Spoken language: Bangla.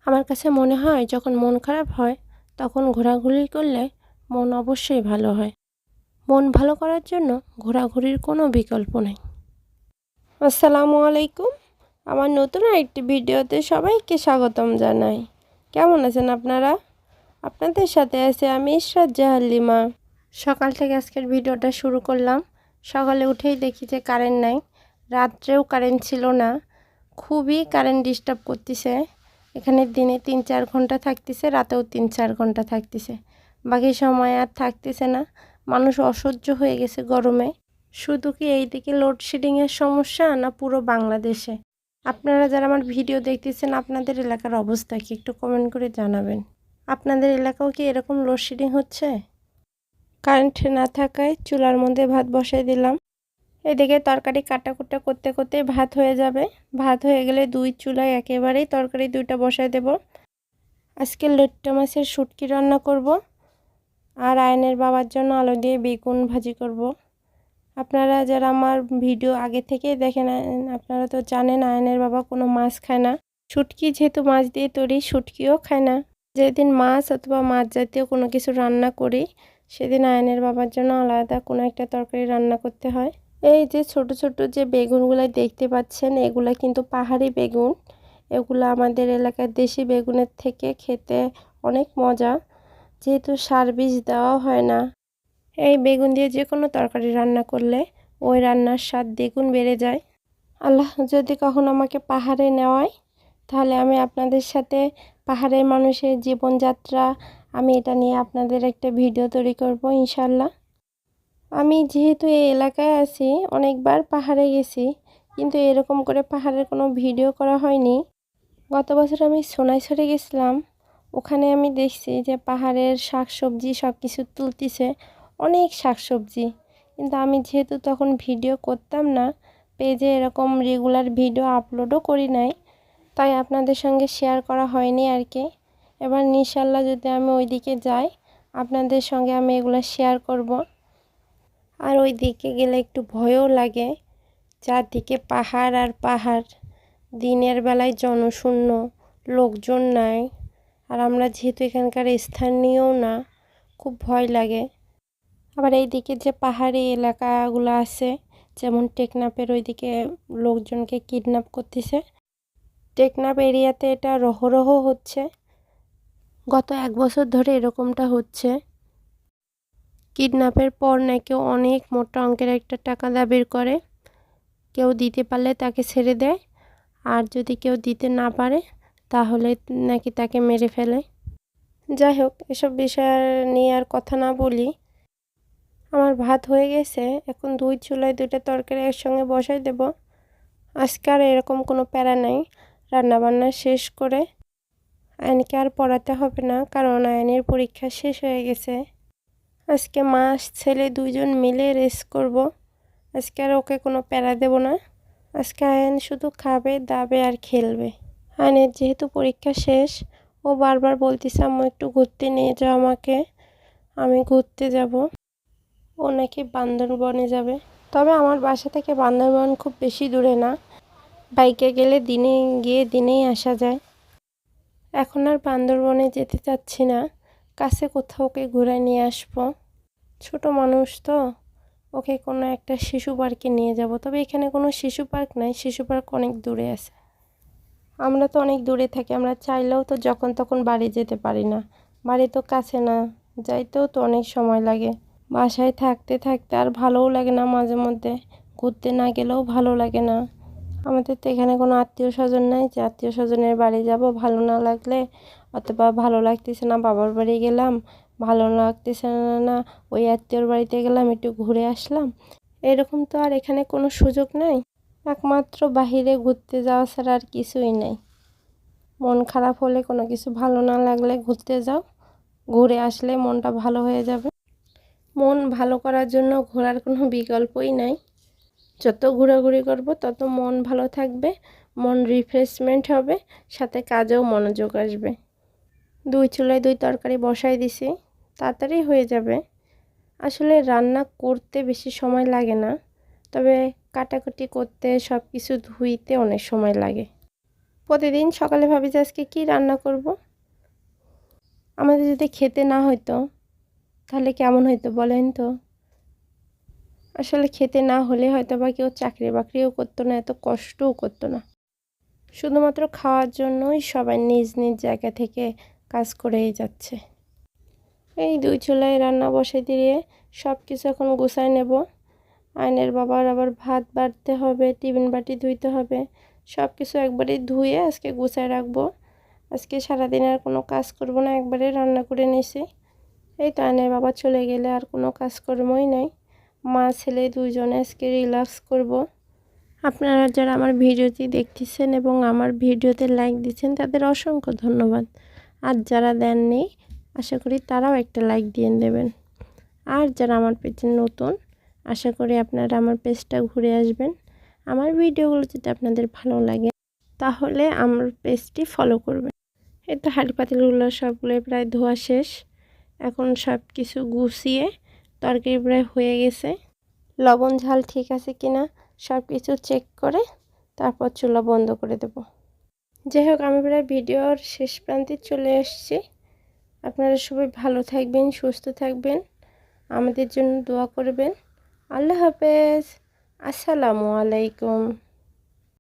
আমার কাছে মনে হয় যখন মন খারাপ হয় তখন ঘোরাঘুরি করলে মন অবশ্যই ভালো হয়। মন ভালো করার জন্য ঘোরাঘুরির কোনো বিকল্প নেই। আসসালামু আলাইকুম। আমার নতুন একটি ভিডিওতে সবাইকে স্বাগতম জানাই। কেমন আছেন আপনারা? আপনাদের সাথে আছে আমি ইশরাত জাহান লিমা। সকাল থেকে আজকের ভিডিওটা শুরু করলাম। সকালে উঠেই দেখি যে কারেন্ট নাই, রাত্রেও কারেন্ট ছিল না। খুবই কারেন্ট ডিস্টার্ব করতেছে। এখানে দিনে 3-4 ঘন্টা থাকতেছে, রাতেও 3-4 ঘন্টা থাকতেছে, বাকি সময় আর থাকতেছে না। মানুষ অসহ্য হয়ে গেছে গরমে। শুধু কি এইদিকে লোডশেডিংয়ের সমস্যা না পুরো বাংলাদেশে? আপনারা যারা আমার ভিডিও দেখতেছেন আপনাদের এলাকার অবস্থা কি একটু কমেন্ট করে জানাবেন। আপনাদের এলাকাও কি এরকম লোডশেডিং হচ্ছে? কারেন্ট না থাকায় চুলার মধ্যে ভাত বসাই দিলাম। এদিকে তরকারি কাটাকুটা করতে করতে ভাত হয়ে যাবে। ভাত হয়ে গেলে দুই চুলায় একেবারেই তরকারি দুইটা বসাই দেব। আজকে লইট্টা মাছের শুটকি রান্না করব, আর আয়নের বাবার জন্য আলু দিয়ে বেগুন ভাজি করব। আপনারা যারা আমার ভিডিও আগে থেকে দেখেন আপনারা তো জানেন আয়নের বাবা কোনো মাছ খায় না। শুটকি যেহেতু মাছ দিয়ে তৈরি, শুটকিও খায় না। যেদিন মাছ অথবা মাছ জাতীয় কোনো কিছু রান্না করি সেদিন আয়নের বাবার জন্য আলাদা কোনো একটা তরকারি রান্না করতে হয়। এই যে ছোট ছোট যে বেগুনগুলো দেখতে পাচ্ছেন এগুলা কিন্তু পাহাড়ি বেগুন। এগুলো আমাদের এলাকার দেশি বেগুনের থেকে খেতে অনেক মজা, যেহেতু সার বীজ দেওয়া হয় না। এই বেগুন দিয়ে যে কোনো তরকারি রান্না করলে ওই রান্নার স্বাদ দ্বিগুণ বেড়ে যায়। আল্লাহ যদি কখনো আমাকে পাহাড়ে নেওয়ায় তাহলে আমি আপনাদের সাথে পাহাড়ের মানুষের জীবনযাত্রা আমি এটা নিয়ে আপনাদের একটা ভিডিও তৈরি করব ইনশাল্লাহ। আমি যেহেতু এই এলাকায় আছি, অনেকবার পাহাড়ে গেছি, কিন্তু এরকম করে পাহাড়ের কোনো ভিডিও করা হয়নি। গত বছর আমি সোনাইছড়ি গেছিলাম, ওখানে আমি দেখছি যে পাহাড়ের শাকসবজি সব কিছু তুলতেছে, অনেক শাকসবজি। কিন্তু আমি যেহেতু তখন ভিডিও করতাম না, পেজে এরকম রেগুলার ভিডিও আপলোডও করি নাই, তাই আপনাদের সঙ্গে শেয়ার করা হয়নি আর কি। এবার ইনশাল্লাহ যদি আমি ওইদিকে যাই আপনাদের সঙ্গে আমি এগুলো শেয়ার করব। আর ওই দিকে গেলে একটু ভয়ও লাগে, চারদিকে পাহাড় আর পাহাড়, দিনের বেলায় জনশূন্য, লোকজন নাই। আর আমরা যেহেতু এখানকার স্থানীয় না, খুব ভয় লাগে। আবার এই দিকে যে পাহাড়ি এলাকাগুলো আছে, যেমন টেকনাফের ওইদিকে লোকজনকে কিডন্যাপ করতেছে। টেকনাফ এরিয়াতে এটা রহরহ হচ্ছে, গত 1 বছর ধরে এরকমটা হচ্ছে। কিডন্যাপের পর নাকি অনেক মোটা অঙ্কের একটা টাকা দাবি করে, কেউ দিতে পারলে তাকে ছেড়ে দেয়, আর যদি কেউ দিতে না পারে তাহলে নাকি তাকে মেরে ফেলে। যাই হোক, এসব বিষয় নিয়ে আর কথা না বলি। আমার ভাত হয়ে গেছে, এখন দুই চুলায় দুইটা তরকারি একসঙ্গে বসাই দেব। আজকে আর এরকম কোনো প্যারা নাই, রান্নাবান্না শেষ করে আয়নকে আর পড়াতে হবে না, কারণ আয়নের পরীক্ষা শেষ হয়ে গেছে। আজকে মা ছেলে দুইজন মিলে রেস করব। আজকে আর ওকে কোনো প্যারা দেব না। আজকে আয়ন শুধু খাবে দাবে আর খেলবে। আয়নের যেহেতু পরীক্ষা শেষ, ও বারবার বলতেছে আম্মু একটু ঘুরতে নিয়ে যাও আমাকে, আমি ঘুরতে যাব। ও নাকি বান্দরবনে যাবে। তবে আমার বাসা থেকে বান্দরবন খুব বেশি দূরে না, বাইকে গেলে দিনে গিয়ে দিনেই আসা যায়। এখন আর বান্দরবনে যেতে চাচ্ছি না, কাছে কোথাও ওকে ঘুরে নিয়ে আসবো। ছোট মানুষ তো, ওকে কোনো একটা শিশু পার্কে নিয়ে যাব। তবে এখানে কোনো শিশু পার্ক নাই, শিশু পার্ক অনেক দূরে আছে। আমরা তো অনেক দূরে থাকি, আমরা চাইলেও তো যখন তখন বাড়ি যেতে পারি না। বাড়ি তো কাছে না, যাইতেও তো অনেক সময় লাগে। বাসায় থাকতে থাকতে আর ভালোও লাগে না, মাঝে মধ্যে ঘুরতে না গেলেও ভালো লাগে না। আমাদের তো এখানে কোনো আত্মীয় স্বজন নাই যে আত্মীয় স্বজনের বাড়ি যাব, ভালো না লাগলে, অথবা ভালো লাগতেছে না বাবার বাড়ি গেলাম, ভালো লাগতেছে না ওই আত্মীয়র বাড়িতে গেলাম একটু ঘুরে আসলাম, এরকম তো আর এখানে কোনো সুযোগ নেই। একমাত্র বাহিরে ঘুরতে যাওয়া ছাড়া আর কিছুই নেই। মন খারাপ হলে, কোনো কিছু ভালো না লাগলে ঘুরতে যাও, ঘুরে আসলে মনটা ভালো হয়ে যাবে। মন ভালো করার জন্য ঘোরার কোনো বিকল্পই নাই। যত ঘোরাঘুরি করব তত মন ভালো থাকবে, মন রিফ্রেশমেন্ট হবে, সাথে কাজেও মনোযোগ আসবে। দুই চুলায় দুই তরকারি বসাই দিছি, তাড়াতাড়ি হয়ে যাবে। আসলে রান্না করতে বেশি সময় লাগে না, তবে কাটাকুটি করতে, সব কিছু ধুইতে অনেক সময় লাগে। প্রতিদিন সকালে ভাবি যে আজকে কী রান্না করব। আমাদের যদি খেতে না হইতো তাহলে কেমন হইতো বলেন তো। আসলে খেতে না হলে হয়তো বা কেউ চাকরি বাকরিও করতো না, এত কষ্টও করতো না। শুধুমাত্র খাওয়ার জন্যই সবাই নিজ নিজ জায়গা থেকে কাজ করেই যাচ্ছে। এই 2 চুলায় রান্না বসাই দিয়ে সব কিছু এখন গুছাই নেব। আয়নের বাবার আবার ভাত বাড়তে হবে, টিফিন বাটি ধুইতে হবে। সব কিছু একবারে ধুয়ে আজকে গুছায় রাখবো। আজকে সারাদিন আর কোনো কাজ করব না, একবারে রান্না করে নিছি। এই তো আয়নের বাবা চলে গেলে আর কোনো কাজকর্মই নাই। মা ছেলে দুজনে আজকে রিল্যাক্স করব। আপনারা যারা আমার ভিডিওটি দেখতেছেন এবং আমার ভিডিওতে লাইক দিচ্ছেন তাদের অসংখ্য ধন্যবাদ। আর যারা দেননি আশা করি তারাও একটা লাইক দিয়ে দেবেন। আর যারা আমার পেজে নতুন আশা করি আপনারা আমার পেজটা ঘুরে আসবেন। আমার ভিডিওগুলো যদি আপনাদের ভালো লাগে তাহলে আমার পেজটি ফলো করবেন। এই তো হাঁড়ি পাতিলগুলো সবগুলো প্রায় ধোয়া শেষ। এখন সব কিছু গুছিয়ে তরকারি প্রায় হয়ে গেছে। লবণ ঝাল ঠিক আছে কিনা সব কিছু চেক করে তারপর চুলা বন্ধ করে দেব। যাই হোক, আমি প্রায় ভিডিওর শেষ প্রান্তে চলে এসেছি। আপনারা সবাই ভালো থাকবেন, সুস্থ থাকবেন, আমাদের জন্য দোয়া করবেন। আল্লাহ হাফেজ। আসসালামু আলাইকুম।